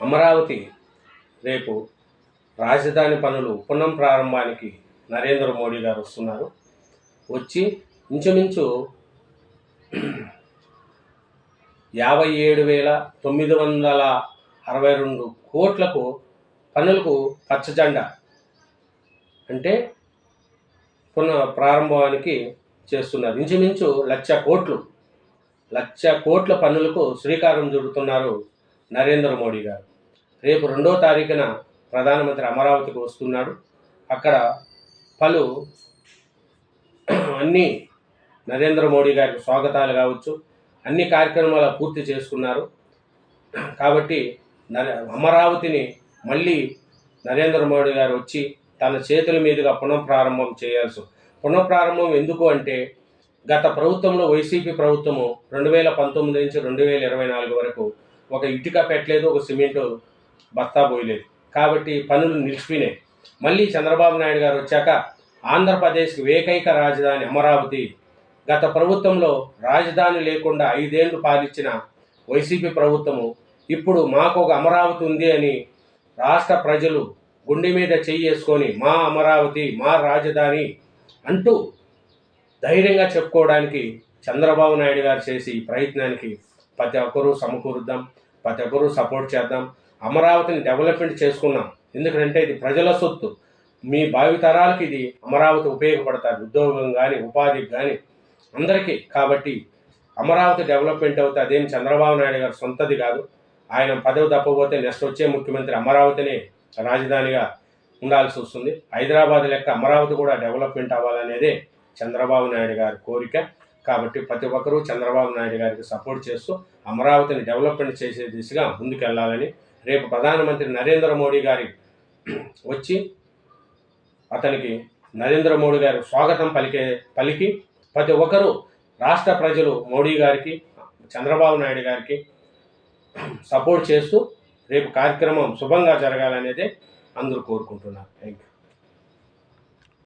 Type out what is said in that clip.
అమరావతి రేపు రాజధాని పనులు పునః ప్రారంభానికి నరేంద్ర మోడీ గారు వస్తున్నారు. వచ్చి ఇంచుమించు 57,962 కోట్లకు పనులకు పచ్చజెండా అంటే పునః ప్రారంభానికి చేస్తున్నారు. ఇంచుమించు 1,00,00,000 కోట్ల పనులకు శ్రీకారం చుడుతున్నారు నరేంద్ర మోడీ గారు. రేపు 2వ తారీఖున ప్రధానమంత్రి అమరావతికి వస్తున్నాడు. అక్కడ పలు అన్ని నరేంద్ర మోడీ గారికి స్వాగతాలు కావచ్చు, అన్ని కార్యక్రమాలు పూర్తి చేసుకున్నారు. కాబట్టి అమరావతిని మళ్ళీ నరేంద్ర మోడీ గారు వచ్చి తన చేతుల మీదుగా పునఃప్రారంభం చేయాల్సి. పునఃప్రారంభం ఎందుకు అంటే గత ప్రభుత్వంలో వైసీపీ ప్రభుత్వము 2019 నుంచి 2024 వరకు ఒక ఇటుక పెట్టలేదు, ఒక సిమెంటు బస్తా పోయలేదు. కాబట్టి పనులు నిలిచిపోయినాయి. మళ్ళీ చంద్రబాబు నాయుడు గారు వచ్చాక ఆంధ్రప్రదేశ్కి ఏకైక రాజధాని అమరావతి. గత ప్రభుత్వంలో రాజధాని లేకుండా 5 ఏళ్ళు పాలించిన వైసీపీ ప్రభుత్వము ఇప్పుడు మాకు ఒక అమరావతి ఉంది అని రాష్ట్ర ప్రజలు గుండె మీద చేసుకొని మా అమరావతి మా రాజధాని అంటూ ధైర్యంగా చెప్పుకోవడానికి చంద్రబాబు నాయుడు గారు చేసి ప్రయత్నానికి ప్రతి ఒక్కరూ సమకూరుద్దాం, ప్రతి ఒక్కరూ సపోర్ట్ చేద్దాం. అమరావతిని డెవలప్మెంట్ చేసుకున్నాం. ఎందుకంటే ఇది ప్రజల సొత్తు. మీ భావితరాలకి ఇది అమరావతి ఉపయోగపడతారు, ఉద్యోగం కానీ ఉపాధికి కానీ అందరికీ. కాబట్టి అమరావతి డెవలప్మెంట్ అవుతే అదేం చంద్రబాబు నాయుడు గారు సొంతది కాదు. ఆయన పదవి తప్పబోతే నెక్స్ట్ వచ్చే ముఖ్యమంత్రి అమరావతిని రాజధానిగా ఉండాల్సి వస్తుంది. హైదరాబాద్ లెక్క అమరావతి కూడా డెవలప్మెంట్ అవ్వాలనేదే చంద్రబాబు నాయుడు గారి కోరిక. కాబట్టి ప్రతి ఒక్కరూ చంద్రబాబు నాయుడు గారికి సపోర్ట్ చేస్తూ అమరావతిని డెవలప్మెంట్ చేసే దిశగా ముందుకెళ్లాలని రేపు ప్రధానమంత్రి నరేంద్ర మోడీ గారి వచ్చి అతనికి నరేంద్ర మోడీ గారు స్వాగతం పలికి ప్రతి ఒక్కరూ రాష్ట్ర ప్రజలు మోడీ గారికి చంద్రబాబు నాయుడు గారికి సపోర్ట్ చేస్తూ రేపు కార్యక్రమం శుభంగా జరగాలనేదే అందరూ కోరుకుంటున్నారు. Thank you.